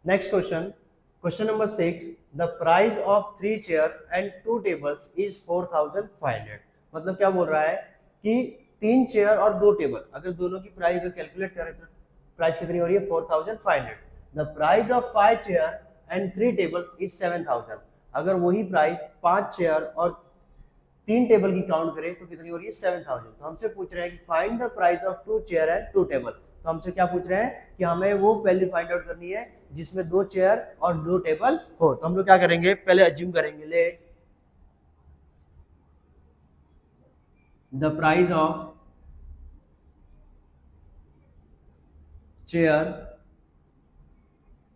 Next question, question number 6, the price of 3 chair and 2 tables is 4500। मतलब क्या बोल रहा है कि 3 चेयर और 2 टेबल, अगर दोनों की प्राइस अगर कैलकुलेट करें तो प्राइस कितनी हो रही है 4500। The price of 5 chair and 3 tables is 7000। अगर वही प्राइस 5 चेयर और 3 टेबल की काउंट करें तो कितनी हो रही है 7000। तो हमसे पूछ रहे हैं कि find the price of 2 chair and 2 table. तो हमसे क्या पूछ रहे हैं कि हमें वो वैल्यू फाइंड आउट करनी है जिसमें 2 चेयर और 2 टेबल हो। तो हम लोग क्या करेंगे, पहले अज्यूम करेंगे, let the price of chair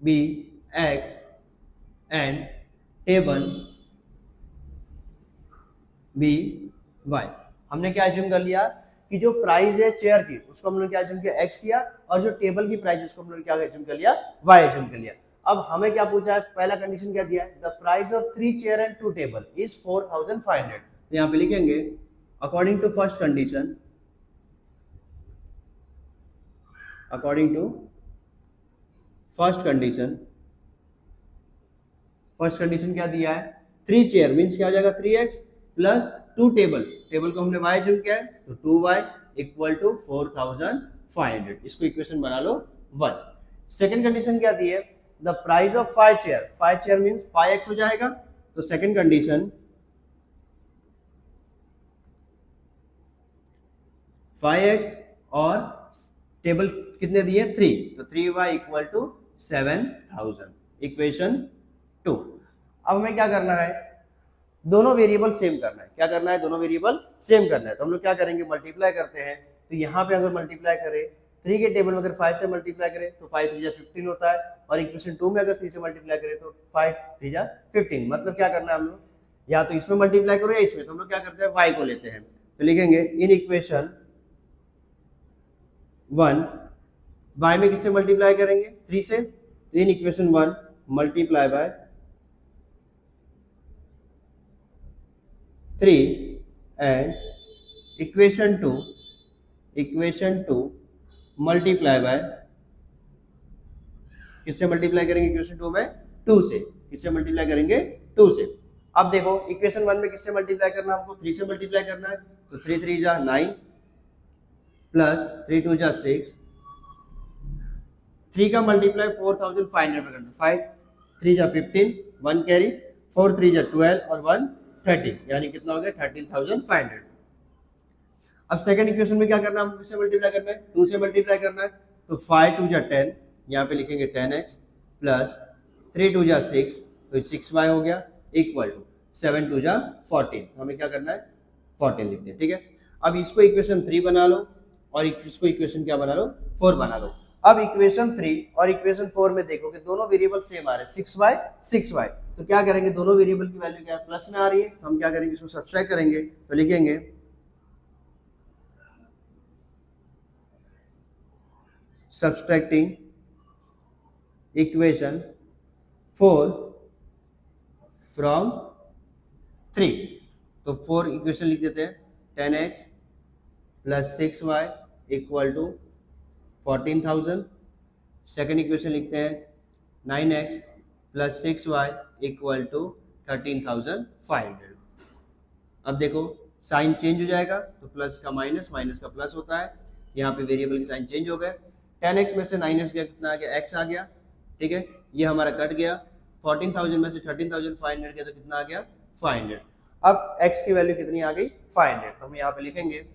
be x and table be y. हमने क्या अज्यूम कर लिया कि जो प्राइस है चेयर की उसको हम लोग क्या अज्यूम किया एक्स किया, और जो टेबल की प्राइस उसको हम लोग क्या अज्यूम कर लिया वाई अज्यूम कर लिया। अब हमें क्या पूछा है, पहला कंडीशन क्या दिया है, the price of 3 chair and 2 table is 4500। तो यहाँ पे लिखेंगे according to first condition, according to first condition क्या दिया है, 3 चेयर मीन्स क्या हो जाएगा 3x प्लस 2 टेबल, टेबल को हमने y अज्यूम किया है तो 2y इक्वल टू 4500। इसको इक्वेशन बना लो 1। सेकंड कंडीशन क्या दी है, the price of 5 chair, 5 chair means 5x हो जाएगा। तो सेकंड कंडीशन 5x और टेबल कितने दिए 3, तो 3y इक्वल टू 7000, इक्वेशन 2। अब हमें क्या करना है, दोनों वेरिएबल सेम करना है। क्या करना है, दोनों वेरिएबल सेम करना है। तो हम लोग क्या करेंगे, मल्टीप्लाई करते हैं। तो यहाँ पे अगर मल्टीप्लाई करें 3 के टेबल में अगर 5 से मल्टीप्लाई करें तो 5 3 15 होता है, और इक्वेशन 2 में अगर 3 से मल्टीप्लाई करें तो 5 3 15। मतलब क्या करना है हम लोग, या तो इसमें मल्टीप्लाई करो या इसमें। तो हम लोग क्या करते हैं, y को लेते हैं। तो लिखेंगे इन इक्वेशन 1 y में किससे मल्टीप्लाई करेंगे 3 से, तो in equation 1 multiply by 3 and equation 2 multiply by, किससे मल्टीप्लाई करेंगे इक्वेशन 2 में 2 से, किससे मल्टीप्लाई करेंगे 2 से। अब देखो इक्वेशन 1 में किससे मल्टीप्लाई करना है, हमको 3 से मल्टीप्लाई करना है। तो 3 3 जा 9 प्लस 3 2 जा 6, 3 का मल्टीप्लाई 4500 में करना, 5 3 जा 15, 1 कैरी, 4 3 जा 12 और 1 13, यानी कितना हो गया 13500। अब सेकंड इक्वेशन में क्या करना है, हमको किससे मल्टीप्लाई करना है 2 से मल्टीप्लाई करना है। तो 5 2 जा 10, यहाँ पे लिखेंगे 10x प्लस 3 2 जा 6, तो 6y हो गया इक्वल टू 7 2 जा 14। तो हमें क्या करना है 14 लिखते हैं, ठीक है। अब इसको इक्वेशन 3 बना लो और इसको इक्वेशन क्या बना लो 4 बना लो। अब इक्वेशन 3 और इक्वेशन 4 में देखो कि दोनों वेरिएबल सेम आ रहे हैं 6y 6y। तो क्या करेंगे, दोनों वेरिएबल की वैल्यू क्या है प्लस में आ रही है, तो हम क्या करेंगे इसको सब्सट्रैक्ट करेंगे। तो लिखेंगे सब्सट्रैक्टिंग इक्वेशन 4 फ्रॉम 3। तो 4 इक्वेशन लिख देते हैं 10x plus 6y equal to 14000। Second equation लिखते हैं 9x plus 6y equal to 13500। अब देखो साइन चेंज हो जाएगा, तो प्लस का माइनस, माइनस का प्लस होता है। यहाँ पे वेरिएबल की साइन चेंज हो गए, 10x में से 9x गया, कितना आ गया x आ गया, ठीक है। ये हमारा कट गया, 14000 में से 13500 गया तो कितना आ गया 500। अब x की वैल्यू कितनी आ गई 500। तो हम यहाँ पे लिखेंगे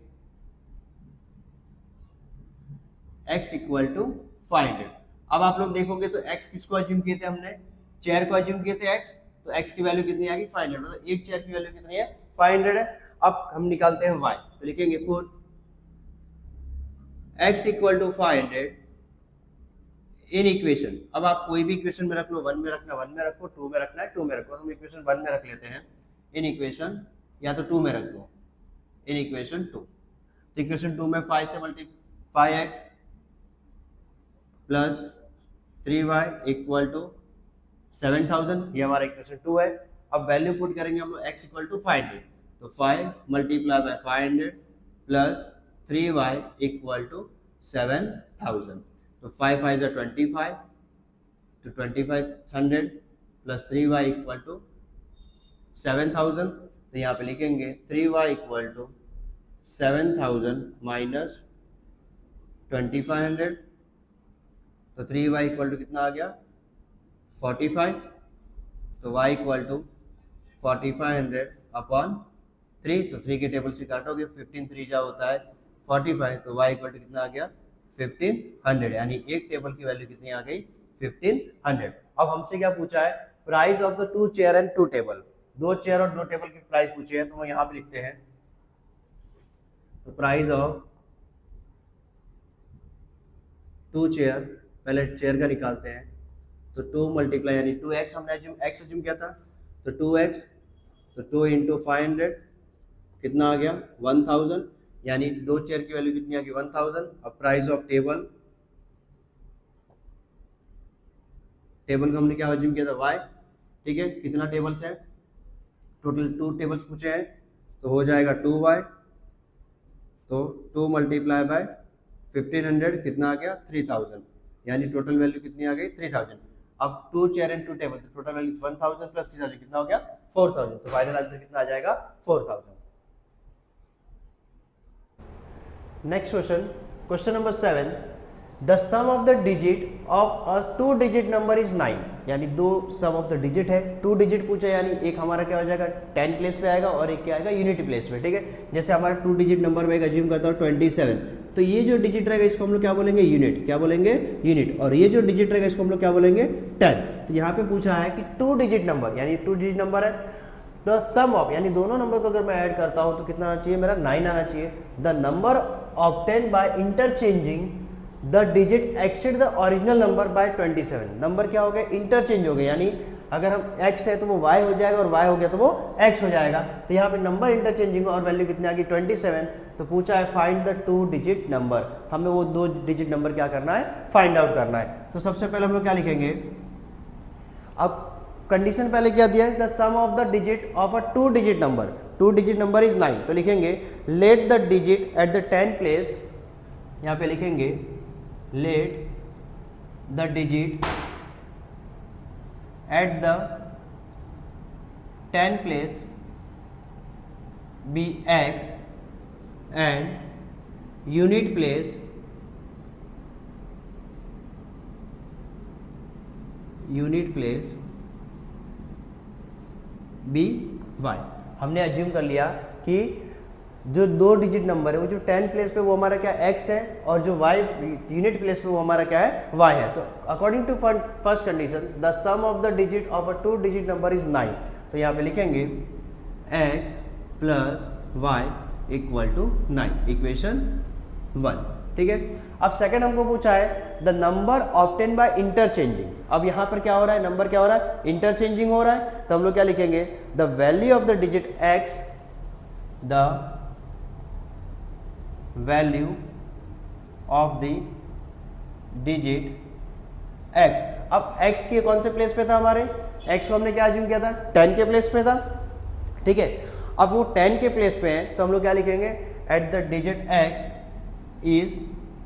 x इक्वल टू 500। अब आप लोग देखोगे तो x किसको अज्यूम किए थे हमने, चेयर को अज्यूम किए थे x, तो x की वैल्यू कितनी आ गई 500, मतलब एक चेयर की वैल्यू कितनी है 500 है। अब हम निकालते हैं y, तो लिखेंगे put x equal to 500 in equation. अब आप कोई भी इक्वेशन में रख लो, 1 में रखना 1 में रखो, 2 में रखना है 2 में रखो। तो हम इक्वेशन 1 में रख लेते हैं इन इक्वेशन, या तो 2 में रख दो इन इक्वेशन 2। तो इक्वेशन 2 में 5 से multi 5x plus 3y equal to 7000, ये हमारा इक्वेशन 2 है। अब वैल्यू पुट करेंगे हम लोग x इक्वल टू 500, तो 5 multiply by 500 plus 3y equal to 7000। तो 5 5 25, तो 2500 प्लस 3y इक्वल टू 7000, तो यहाँ पे लिखेंगे 3y इक्वल टू 7000 माइनस 2500, तो 3y इक्वल टू कितना आ गया 45, तो y इक्वल टू 4500 अपॉन 3, तो 3 के टेबल से काटोगे 15 3 जा होता है 45, तो y इक्वल टू कितना आ गया 1500, यानी एक टेबल की वैल्यू कितनी आ गई 1500। अब हमसे क्या पूछा है, price of the 2 chair and 2 table, 2 chair और 2 टेबल की प्राइस पूछी है, तो हम यहाँ पे लिखते हैं, तो प्राइस ऑफ 2 चेयर, पहले चेयर का निकालते हैं, तो 2 मल्टीप्लाई यानी 2x, हमने x एज्यूम किया था, तो 2x, तो 2 इंटू 500 कितना आ गया 1000, यानी 2 चेयर की वैल्यू कितनी आ गई 1000। अब प्राइस ऑफ टेबल, टेबल का हमने क्या एज्यूम किया था y, ठीक है, कितना टेबल्स है, टोटल 2 टेबल्स पूछे हैं, तो हो जाएगा 2y, तो 2 मल्टीप्लाई बाय 1500 कितना आ गया 3000, यानी टोटल वैल्यू कितनी आ गई 3000। अब 2 चेयर एंड 2 टेबल, तो टोटल वैल्यू 1000 प्लस 3000 कितना हो गया 4000, तो फाइनल आंसर कितना आ जाएगा 4000। Next question, question number 7, the sum of the digit of a 2 digit number is 9, यानी 2 सम ऑफ द डिजिट है, 2 डिजिट पूछा, यानी एक हमारा क्या हो जाएगा 10 प्लेस पे आएगा और एक क्या आएगा यूनिटी प्लेस पे, ठीक है। जैसे हमारा 2 डिजिट नंबर में एज्यूम करता हूँ 27, तो ये जो डिजिट रहेगा इसको हम लोग क्या बोलेंगे यूनिट, क्या बोलेंगे यूनिट, और ये जो डिजिट रहेगा इसको हम लोग क्या बोलेंगे 10। तो यहाँ पे पूछा है कि 2 डिजिट नंबर, यानी 2 डिजिट नंबर है, द सम ऑफ, यानी दोनों नंबर को अगर मैं ऐड करता हूँ तो कितना आना चाहिए मेरा 9 आना चाहिए। The number obtained by interchanging the digit exceed the original number by 27, number क्या हो गया इंटरचेंज हो गया, यानी अगर हम x है तो वो y हो जाएगा और y हो गया तो वो x हो जाएगा, तो यहाँ पे नंबर इंटरचेंजिंग और वैल्यू कितनी आ गई 27, तो पूछा है फाइंड द 2 डिजिट नंबर, हमें वो 2 डिजिट नंबर क्या करना है फाइंड आउट करना है। तो सबसे पहले हम लोग क्या लिखेंगे, अब कंडीशन पहले क्या दिया है, the sum of the digit of a 2 digit number, 2 digit number is 9, तो लिखेंगे let the digit at the 10 place, यहाँ पे लिखेंगे let the digit at the 10 place be x and unit place be y। हमने assume कर लिया कि जो 2 डिजिट नंबर है वो जो 10 प्लेस पे वो हमारा क्या x है, और जो y यूनिट प्लेस पे वो हमारा क्या है y है। तो according to first condition the sum of the digit of a 2 digit number is 9, तो यहाँ पे लिखेंगे x plus y equal to 9, equation 1, ठीक है। अब सेकंड हमको पूछा है the number obtained by interchanging, अब यहाँ पर क्या हो रहा है, नंबर क्या हो रहा है इंटरचेंजिंग हो रहा है, तो हम लोग क्या लिखेंगे the value of the digit x, the value of the digit x। अब x के कौन से प्लेस पे था हमारे, x को हमने क्या एज्यूम किया था 10 के प्लेस पे था, ठीक है। अब वो 10 के प्लेस पे है तो हम लोग क्या लिखेंगे at the digit x is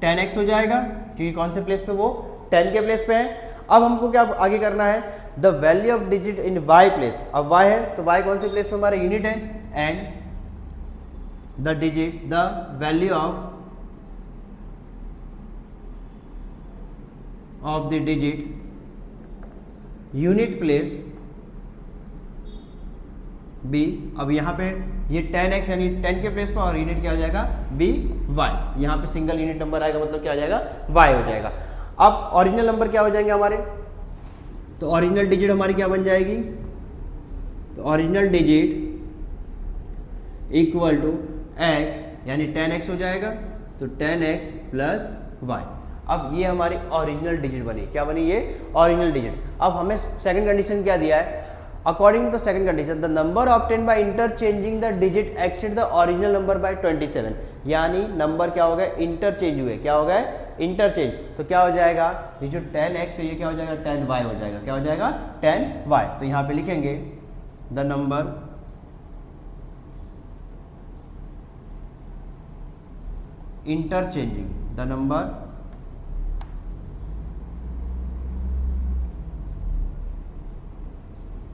10x हो जाएगा, क्योंकि कौन से प्लेस पे वो 10 के प्लेस पे है। अब हमको क्या आगे करना है, the value of digit in y place, अब y है तो y कौन से प्लेस पे हमारा यूनिट है, and the digit, the value of the digit unit place b। अब यहाँ पे ये 10x यानी 10 के प्लेस पर और यूनिट क्या हो जाएगा by, यहाँ पे सिंगल यूनिट नंबर आएगा मतलब क्या हो जाएगा y हो जाएगा। अब ओरिजिनल नंबर क्या हो जाएंगे हमारे, तो ओरिजिनल डिजिट हमारी क्या बन जाएगी, तो original digit equal to x यानी 10x हो जाएगा, तो 10x प्लस y। अब ये हमारी ओरिजिनल डिजिट बनी, क्या बनी ये ओरिजिनल डिजिट। अब हमें सेकंड कंडीशन क्या दिया है, according to the second condition the number obtained by interchanging the digit exceed the original number by 27, यानी नंबर क्या हो गया इंटरचेंज हुए, क्या हो गया इंटरचेंज, तो क्या हो जाएगा ये जो 10x है ये क्या हो जाएगा 10y हो जाएगा, क्या हो जाएगा 10y। तो यहाँ पे लिखेंगे the number interchanging, the number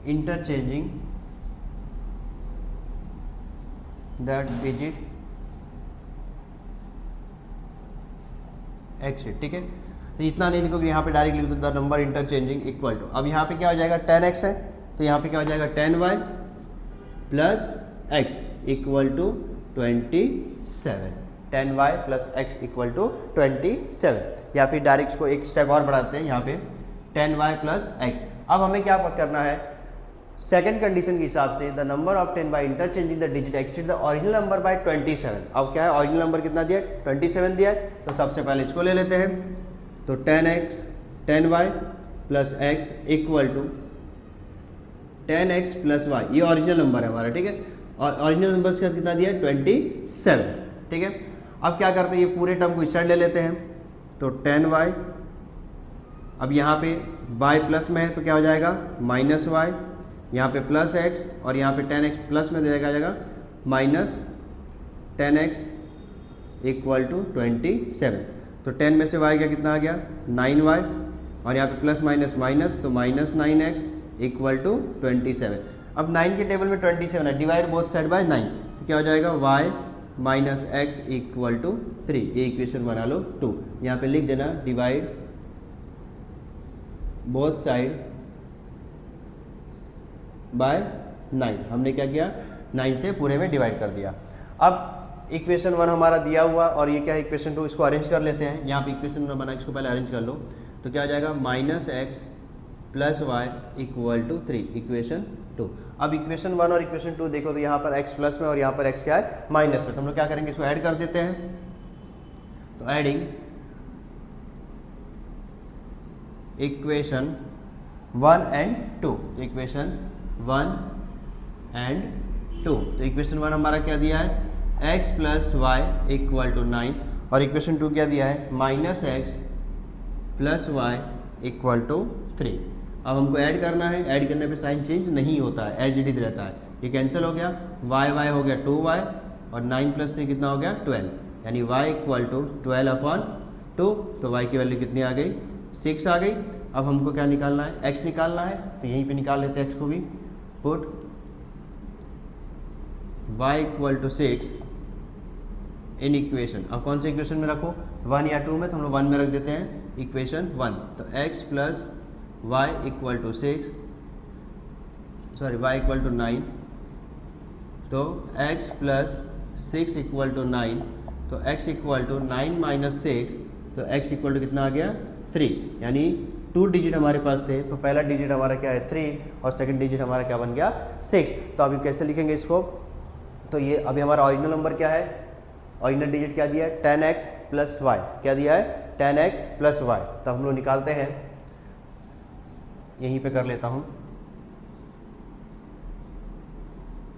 interchanging the digit x, ठीक है। तो इतना नहीं लिखोगे, यहाँ पे डायरेक्ट लिख दो the number interchanging equal to, अब यहाँ पे क्या हो जाएगा 10x है, तो यहाँ पे क्या हो जाएगा 10y plus x equal to 27, 10y plus x equal to 27, या फिर डायरेक्ट को एक स्टेप और बढ़ाते हैं, यहाँ पे 10y प्लस x। अब हमें क्या करना है, सेकंड कंडीशन के हिसाब से the number of 10 by interchanging the digit exceed the original number by 27। अब क्या है, ओरिजिनल नंबर कितना दिया है 27 दिया है, तो सबसे पहले इसको ले लेते हैं। तो 10y plus x equal to 10x plus y, ये ओरिजिनल नंबर है हमारा, ठीक है। और ओरिजिनल नंबर के साथ कितना दिया है 27, ठीक है। अब क्या करते हैं, ये पूरे टर्म को इस साइड ले लेते हैं। तो 10y, अब यहाँ पे y प्लस में है तो क्या हो जाएगा माइनस y, यहाँ पे प्लस x, और यहाँ पे 10x प्लस में दे जाएगा माइनस 10x इक्वल टू 27। तो 10 में से y का कितना आ गया 9y, और यहाँ पे प्लस माइनस माइनस, तो माइनस 9x इक्वल टू 27। अब 9 के टेबल में 27 है, डिवाइड बोथ साइड बाय 9, तो क्या हो जाएगा y minus x equal to 3, ये इक्वेशन बना लो 2। यहाँ पे लिख देना डिवाइड बोथ साइड बाय 9, हमने क्या किया 9 से पूरे में डिवाइड कर दिया। अब इक्वेशन 1 हमारा दिया हुआ, और ये क्या है इक्वेशन 2, इसको अरेंज कर लेते हैं। यहाँ पे इक्वेशन 1 बना, इसको पहले अरेंज कर लो, तो क्या हो जाएगा minus x plus y equal to 3, equation 2। अब इक्वेशन 1 और इक्वेशन 2 देखो, तो यहाँ पर x प्लस में और यहाँ पर x क्या है माइनस में, तो हम लोग क्या करेंगे इसको ऐड कर देते हैं। तो एडिंग इक्वेशन 1 एंड 2, तो इक्वेशन 1 एंड 2, तो इक्वेशन 1 हमारा क्या दिया है x plus y equal to 9, और इक्वेशन 2 क्या दिया है minus x plus y equal to 3। अब हमको ऐड करना है, ऐड करने पे साइन चेंज नहीं होता है, एज इट इज रहता है। ये कैंसिल हो गया, y हो गया 2y, और 9 प्लस 3 कितना हो गया 12, यानी y इक्वल टू 12/2। तो y की वैल्यू कितनी आ गई 6 आ गई। अब हमको क्या निकालना है x निकालना है, तो यहीं पे निकाल लेते हैं x को भी। Put y equal to 6 in equation, अब कौन से इक्वेशन में रखो 1 या 2 में, तो हम लोग 1 में रख देते हैं इक्वेशन 1। तो x plus y equal to 6, sorry y equal to 9, तो x प्लस 6 इक्वल टू 9, तो x इक्वल टू 9 माइनस 6, तो x इक्वल टू कितना आ गया 3, यानी 2 डिजिट हमारे पास थे, तो पहला डिजिट हमारा क्या है 3, और सेकंड डिजिट हमारा क्या बन गया 6। तो अभी कैसे लिखेंगे इसको, तो ये अभी हमारा ओरिजिनल नंबर क्या है, ओरिजिनल डिजिट क्या दिया है 10x प्लस वाई, क्या दिया है 10x प्लस वाई। तो हम लोग निकालते हैं, यहीं पे कर लेता हूं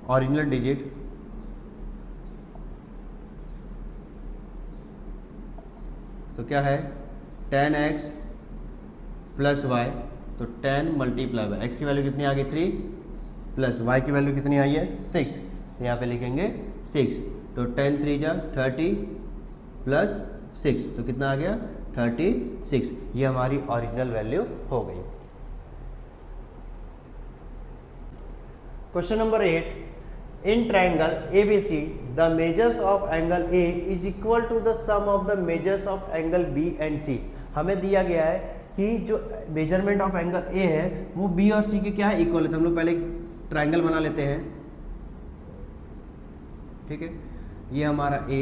ओरिजिनल डिजिट तो क्या है 10x प्लस वाई, तो 10 मल्टीप्लाई बाई x की वैल्यू कितनी आ गई 3, प्लस y की वैल्यू कितनी आई है 6, तो यहाँ पे लिखेंगे 6। तो 10 3 जा 30 प्लस 6, तो कितना आ गया 36, ये हमारी ओरिजिनल वैल्यू हो गई। Question number 8, in triangle ABC the measures of angle A is equal to the sum of the measures of angle B and C। हमें दिया गया है कि जो मेजरमेंट ऑफ एंगल A है वो B और C के क्या है इक्वल है। तो हम लोग पहले ट्रायंगल बना लेते हैं, ठीक है, ये हमारा A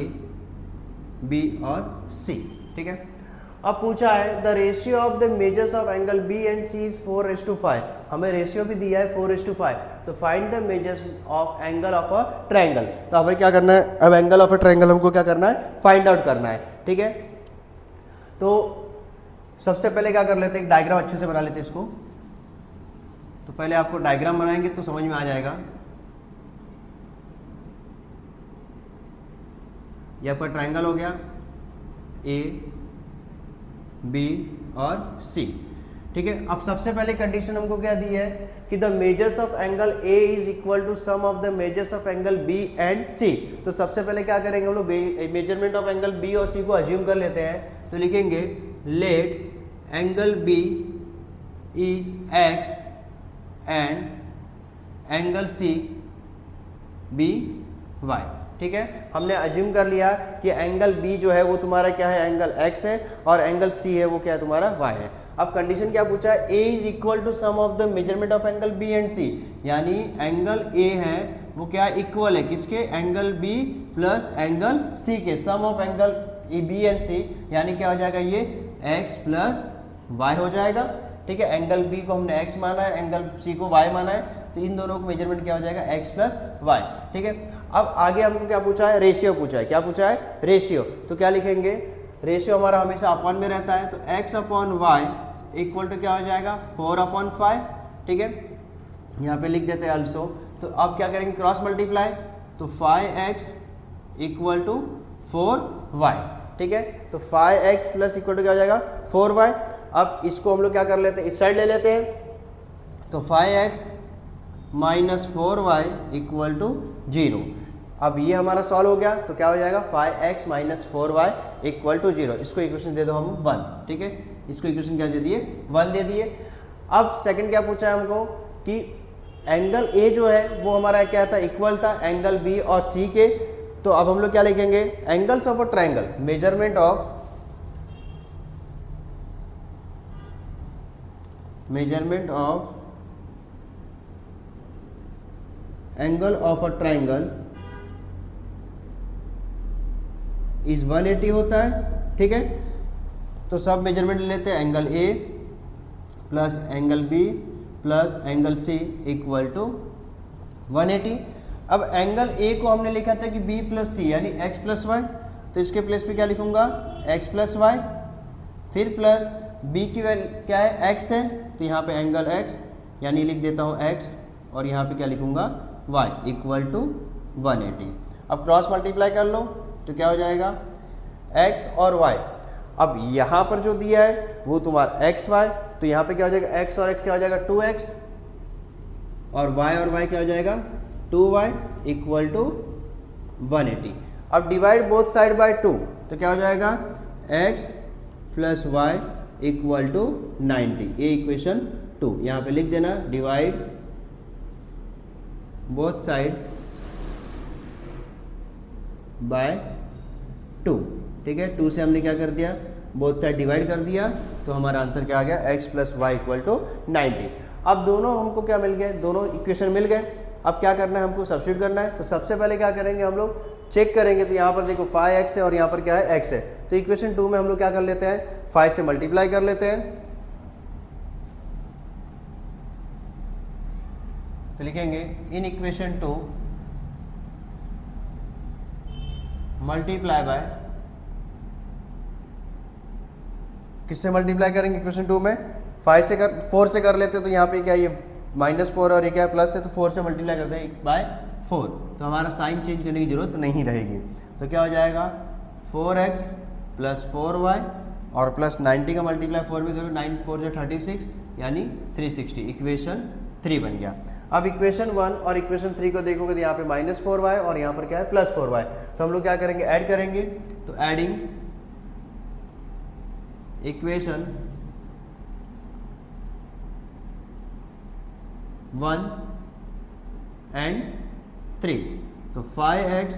B और C, ठीक है। अब पूछा है the ratio of the measures of angle B and C is 4:5, हमें रेशियो भी दिया है 4:5। तो find the measures of angle of a triangle. तो हमें क्या करना है, अब एंगल ऑफ अ ट्रायंगल हमको क्या करना है फाइंड आउट करना है, ठीक है। तो सबसे पहले क्या कर लेते हैं, एक डायग्राम अच्छे से बना लेते हैं इसको। तो पहले आपको डायग्राम बनाएंगे तो समझ में आ जाएगा। ये आपका ट्रायंगल हो गया A B और C, ठीक है। अब सबसे पहले कंडीशन हमको क्या दी है कि the measures of angle A is equal to sum of the measures of angle B and C। तो सबसे पहले क्या करेंगे हम लोग मेजरमेंट ऑफ एंगल B और C को अज्यूम कर लेते हैं। तो लिखेंगे let angle B is x and angle C be y. ठीक है, हमने अज्यूम कर लिया कि एंगल बी जो है वो तुम्हारा क्या है, एंगल एक्स है, और एंगल सी है वो क्या है तुम्हारा वाई है। अब कंडीशन क्या पूछा है, A is equal to sum of the measurement of angle B and C, यानी एंगल ए है वो क्या इक्वल है किसके, angle B plus angle C के, sum of angle A B and C, यानी क्या हो जाएगा ये एक्स प्लस वाई हो जाएगा। ठीक है, एंगल बी को हमने एक्स माना है, एंगल सी को वाई माना है, तो इन दोनों का मेजरमेंट क्या हो जाएगा, एक्स प्लस वाई। ठीक है, अब आगे हमको क्या पूछा है, रेशियो पूछा है। क्या पूछा है, रेशियो। तो क्या लिखेंगे, रेशियो हमारा हमेशा अपॉन में रहता है, तो x upon y equal to क्या हो जाएगा, 4/5। ठीक है, यहाँ पे लिख देते हैं अल्सो। तो अब क्या करेंगे, क्रॉस मल्टीप्लाई, तो 5x इक्वल टू 4y। ठीक है, तो 5x प्लस इक्वल टू क्या हो जाएगा, 4y। अब इसको हम लोग क्या कर लेते हैं, इस साइड ले लेते हैं, तो 5x minus 4y equal to 0। अब ये हमारा सॉल्व हो गया, तो क्या हो जाएगा, 5x minus 4y equal to 0। इसको इक्वेशन दे दो हम 1। ठीक है, इसको इक्वेशन क्या दे दिए, 1 दे दिए। अब सेकंड क्या पूछा है हमको कि एंगल ए जो है वो हमारा क्या था, इक्वल था एंगल बी और सी के। तो अब हम लोग क्या लिखेंगे, angles of a triangle, measurement of angle of a triangle is 180 होता है। ठीक है, तो सब मेजरमेंट ले लेते हैं, angle A plus angle B plus angle C equal to 180। अब एंगल ए को हमने लिखा था कि बी प्लस सी यानी एक्स प्लस वाई, तो इसके प्लेस पे क्या लिखूंगा, एक्स प्लस वाई, फिर प्लस बी की वैल्यू क्या है, एक्स है, तो यहाँ पे एंगल एक्स यानी लिख देता हूँ एक्स, और यहाँ पे क्या लिखूंगा, वाई इक्वल टू 180। अब क्रॉस मल्टीप्लाई कर लो, तो क्या हो जाएगा, एक्स और वाई। अब यहाँ पर जो दिया है वो तुम्हारा एक्स वाई, तो यहाँ पे क्या हो जाएगा, एक्स और एक्स क्या हो जाएगा 2x, और y क्या हो जाएगा 2y इक्वल टू 180। अब डिवाइड बोथ साइड बाय 2, तो क्या हो जाएगा, x plus y equal to 90। ये इक्वेशन 2 यहाँ पे लिख देना, डिवाइड बोथ साइड बाय 2। ठीक है, 2 से हमने क्या कर दिया, बोथ साइड डिवाइड कर दिया, तो हमारा आंसर क्या आ गया, x plus y equal to 90। अब दोनों हमको क्या मिल गए, दोनों इक्वेशन मिल गए। अब क्या करना है, हमको सब्स्टिट्यूट करना है। तो सबसे पहले क्या करेंगे, हम लोग चेक करेंगे, तो यहाँ पर देखो 5x है और यहाँ पर क्या है, x है। तो इक्वेशन 2 में हम लोग क्या कर लेते हैं, 5 से मल्टीप्लाई कर लेते हैं, तो लिखेंगे इन इक्वेशन 2 मल्टीप्लाई बाय, किससे मल्टीप्लाई करेंगे इक्वेशन 2 में, 4 से कर लेते हैं, तो यहाँ पे क्या ये -4 और ये क्या है प्लस है, तो 4 से मल्टीप्लाई करते हैं बाय 4, तो हमारा साइन चेंज करने की जरूरत नहीं रहेगी। तो क्या हो जाएगा, 4x प्लस 4y और प्लस 90 का मल्टीप्लाई 4 में करो, 9 4 से 36 यानी 360, इक्वेशन 3 बन गया। अब इक्वेशन 1 और इक्वेशन 3 को देखोगे तो यहाँ पे -4y और यहाँ पर क्या है +4y, तो हम लोग क्या करेंगे, ऐड करेंगे। तो एडिंग इक्वेशन 1 एंड 3, तो 5x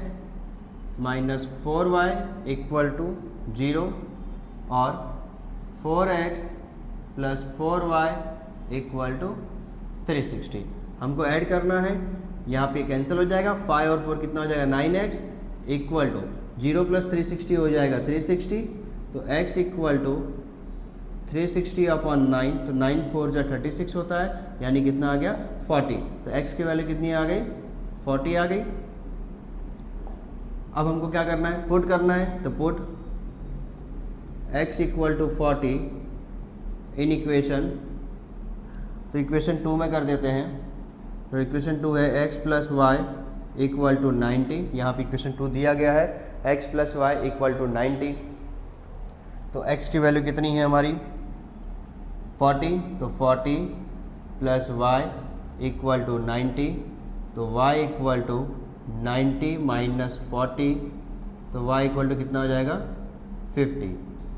minus 4y equal to 0 और 4x plus 4y equal to 360। हमको ऐड करना है, यहाँ पे कैंसिल हो जाएगा, 5 और 4 कितना हो जाएगा 9x इक्वल टू 0 प्लस 360 हो जाएगा 360, तो x इक्वल टू 360 अपॉन 9, तो 9 4 जा 36 होता है, यानी कितना आ गया 40। तो x की वैल्यू कितनी आ गई, 40 आ गई। अब हमको क्या करना है, पुट करना है, तो put x equal to 40 in equation, तो इक्वेशन 2 में कर देते हैं। तो इक्वेशन 2 है x plus y equal to 90, यहाँ पे इक्वेशन 2 दिया गया है, x plus y equal to 90। तो x की वैल्यू कितनी है हमारी 40, तो 40 प्लस वाई इक्वल टू 90, तो y इक्वल टू 90 माइनस 40, तो y इक्वल टू कितना हो जाएगा 50,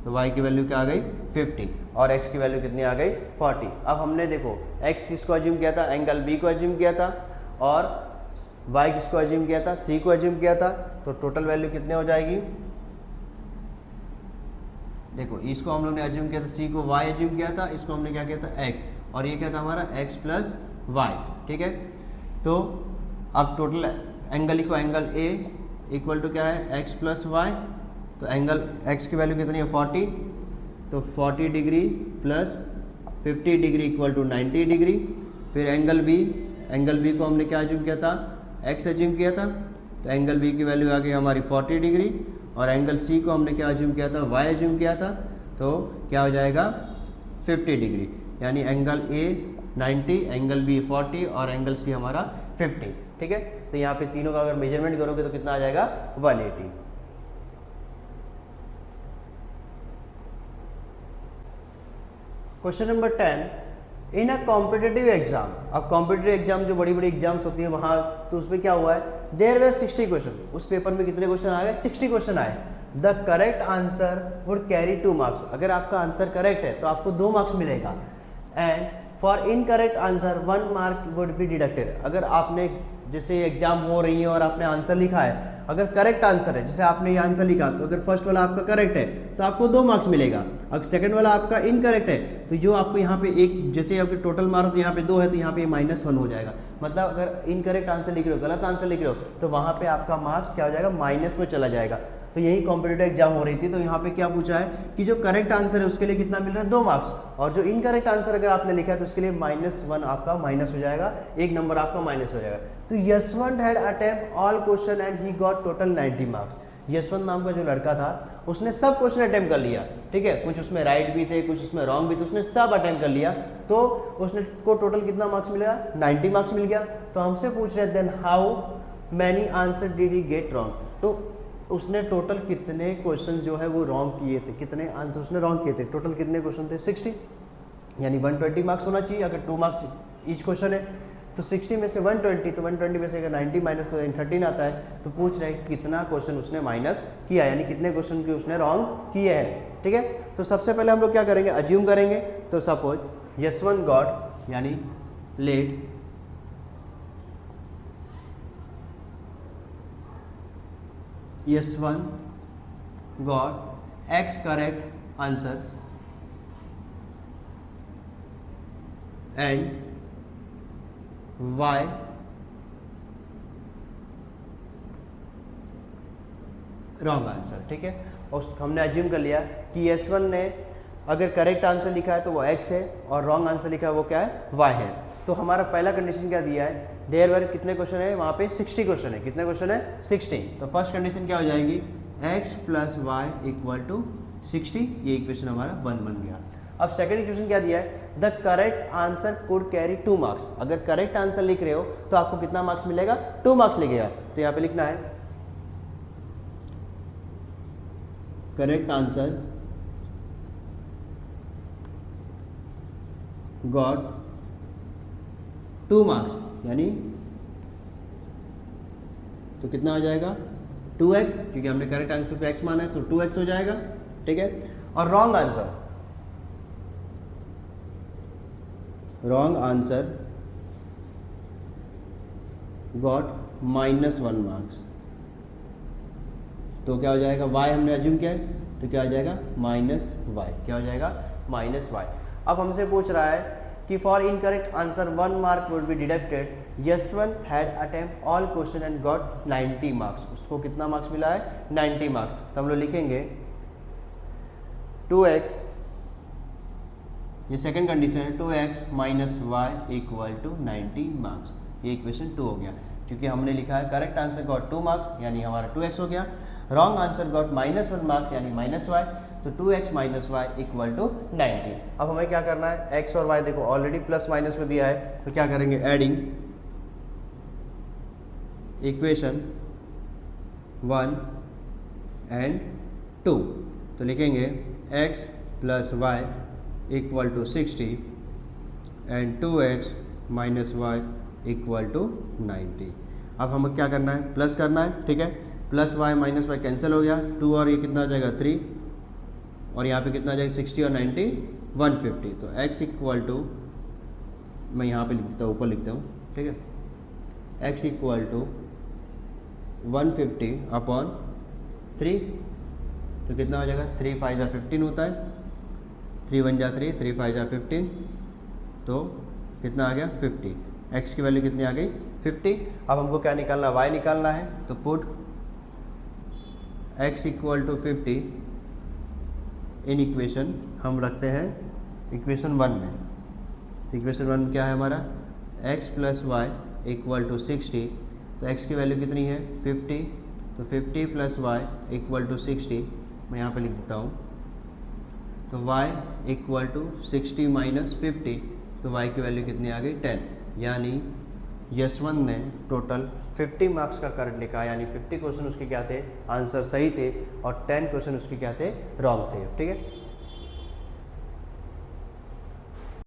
तो y की वैल्यू क्या आ गई 50 और x की वैल्यू कितनी आ गई 40। अब हमने देखो x किसको अज्यूम किया था, एंगल b को अज्यूम किया था, और y किसको एज्यूम किया था, c को एज्यूम किया था, तो टोटल वैल्यू कितने हो जाएगी, देखो इसको हम लोग ने एज्यूम किया था, c को y एज्यूम किया था, इसको हमने क्या किया था x, और ये क्या था हमारा x प्लस y, ठीक है। तो अब टोटल एंगल लिखो, एंगल A इक्वल टू क्या है x प्लस वाई, तो एंगल x की वैल्यू कितनी है 40, तो 40 degree plus 50 degree equal to 90 degree. फिर एंगल B को हमने क्या एज्यूम किया था, x एज्यूम किया था, तो एंगल B की वैल्यू आ गई हमारी 40 डिग्री, और एंगल C को हमने क्या एज्यूम किया था, y एज्यूम किया था, तो क्या हो जाएगा 50 डिग्री, यानी एंगल A 90, एंगल B 40 और एंगल C हमारा 50, ठीक है। तो यहाँ पे तीनों का अगर मेजरमेंट करोगे तो कितना आ जाएगा 180। Question number 10, in a competitive exam, अब कॉम्पिटिटिव एग्जाम जो बड़ी बड़ी एग्जाम्स होती है वहाँ, तो उसमें क्या हुआ है, देयर वेर 60 क्वेश्चन, उस पेपर में कितने क्वेश्चन आ गए, 60 क्वेश्चन आए। The correct answer would carry 2 marks, अगर आपका आंसर करेक्ट है तो आपको 2 मार्क्स मिलेगा, and for incorrect answer 1 Mark would be deducted, अगर आपने जैसे एग्जाम हो रही है और आपने आंसर लिखा है, अगर करेक्ट आंसर है, जैसे आपने ये आंसर लिखा, तो अगर फर्स्ट वाला आपका करेक्ट है तो आपको 2 मार्क्स मिलेगा, अगर सेकंड वाला आपका इनकरेक्ट है तो जो आपको यहाँ पे एक, जैसे आपके टोटल मारो तो यहाँ पे 2 है, तो यहाँ पे -1 हो जाएगा, मतलब अगर इनकरेक्ट आंसर लिख रहे हो, गलत आंसर लिख रहे हो, तो वहाँ पे आपका मार्क्स क्या हो जाएगा, माइनस में चला जाएगा। तो यही कॉम्पिटिटिव एग्जाम हो रही थी, तो यहाँ पे क्या पूछा है कि जो करेक्ट आंसर है उसके लिए कितना मिल रहा है, 2 मार्क्स, और जो इनकरेक्ट आंसर अगर आपने लिखा है तो उसके लिए -1 आपका माइनस हो जाएगा, 1 नंबर आपका माइनस हो जाएगा। तो Yashwant had attempt all question and he got total 90 marks, Yashwant नाम का जो लड़का था उसने सब क्वेश्चन अटेम्प्ट कर लिया, ठीक है, कुछ उसमें राइट भी थे, कुछ उसमें रॉन्ग भी थे, उसने सब अटेम्प्ट कर लिया, तो उसने को टोटल कितना मार्क्स मिलेगा, 90 मार्क्स मिल गया। तो हमसे पूछ रहे हैं then how many answer did he get wrong, तो उसने टोटल कितने क्वेश्चन जो है वो रॉन्ग किए थे, कितने आंसर उसने रॉन्ग किए थे, टोटल कितने क्वेश्चन थे 60, यानी 120 मार्क्स होना चाहिए, अगर 2 मार्क्स ईच क्वेश्चन है तो 60 में से 120, तो 120 में से अगर 90 माइनस 13 आता है, तो पूछ रहे हैं कितना क्वेश्चन उसने माइनस किया, यानी कितने क्वेश्चन के उसने रॉन्ग किए हैं, ठीक है। तो सबसे पहले हम लोग क्या करेंगे, अज्यूम करेंगे, तो सपोज यशवंत गॉट, यानी let Yashwant got X correct answer and Y wrong answer, ठीक है। और हमने अज्यूम कर लिया कि यशवंत ने अगर करेक्ट आंसर लिखा है तो वो X है, और रॉन्ग आंसर लिखा है वो क्या है, Y है। तो हमारा पहला कंडीशन क्या दिया है, देयर वर कितने क्वेश्चन है, वहाँ पे 60 क्वेश्चन है, कितने क्वेश्चन है 60, तो फर्स्ट कंडीशन क्या हो जाएगी, x plus y equal to 60, ये इक्वेशन हमारा 1 बन गया। अब सेकंड इक्वेशन क्या दिया है, the correct answer could carry 2 marks, अगर करेक्ट आंसर लिख रहे हो तो आपको कितना मार्क्स मिलेगा, 2 मार्क्स लिखेगा। तो यहाँ पे लिखना है करेक्ट आंसर गॉट 2 मार्क्स, यानी तो कितना हो जाएगा 2x, क्योंकि हमने करेक्ट आंसर को x माना है तो 2x हो जाएगा, ठीक है। और रॉन्ग आंसर गॉट -1 मार्क्स, तो क्या हो जाएगा, y हमने अज्यूम किया है तो क्या हो जाएगा -y, क्या हो जाएगा -y। अब हमसे पूछ रहा है कि for incorrect answer 1 Mark would be deducted, Yashwant had attempt all question and got 90 marks, उसको कितना मार्क्स मिला है 90 मार्क्स। तो हम लोग लिखेंगे 2x, ये सेकंड कंडीशन है, 2x minus y equal to 90 marks, ये इक्वेशन 2 हो गया, क्योंकि हमने लिखा है करेक्ट आंसर गॉट 2 मार्क्स यानी हमारा 2x हो गया, रॉन्ग आंसर गॉट -1 मार्क्स यानी -y, तो 2x minus y equal to 90। अब हमें क्या करना है, x और y देखो ऑलरेडी प्लस माइनस में दिया है, तो क्या करेंगे एडिंग इक्वेशन 1 एंड 2, तो लिखेंगे x plus y equal to 60 and 2x minus y equal to 90। अब हमें क्या करना है, प्लस करना है, ठीक है, plus y minus y cancel हो गया, 2 और ये कितना आ जाएगा 3, और यहाँ पे कितना आ जाएगा 60 और 90 150, तो x इक्वल टू, मैं यहाँ पे लिख देता हूँ, ऊपर लिखता हूँ, ठीक है, x इक्वल टू 150 अपॉन 3, तो कितना हो जाएगा 3 5 जा 15 होता है, 3 1 जा 3, 3 5 जा 15, तो कितना आ गया 50। x की वैल्यू कितनी आ गई 50। अब हमको क्या निकालना है, y निकालना है, तो put x equal to 50 in equation हम रखते हैं इक्वेशन 1 में। तो इक्वेशन 1 में क्या है हमारा x plus y equal to 60, तो x की वैल्यू कितनी है 50, तो 50 प्लस वाई इक्वल टू 60, मैं यहाँ पे लिख देता हूँ। तो y इक्वल टू 60 माइनस 50, तो y की वैल्यू कितनी आ गई 10, यानी यशवंत ने टोटल 50 मार्क्स का करंट लिखा, यानी 50 क्वेश्चन उसके क्या थे आंसर सही थे और 10 क्वेश्चन उसके क्या थे रॉन्ग थे। ठीक है।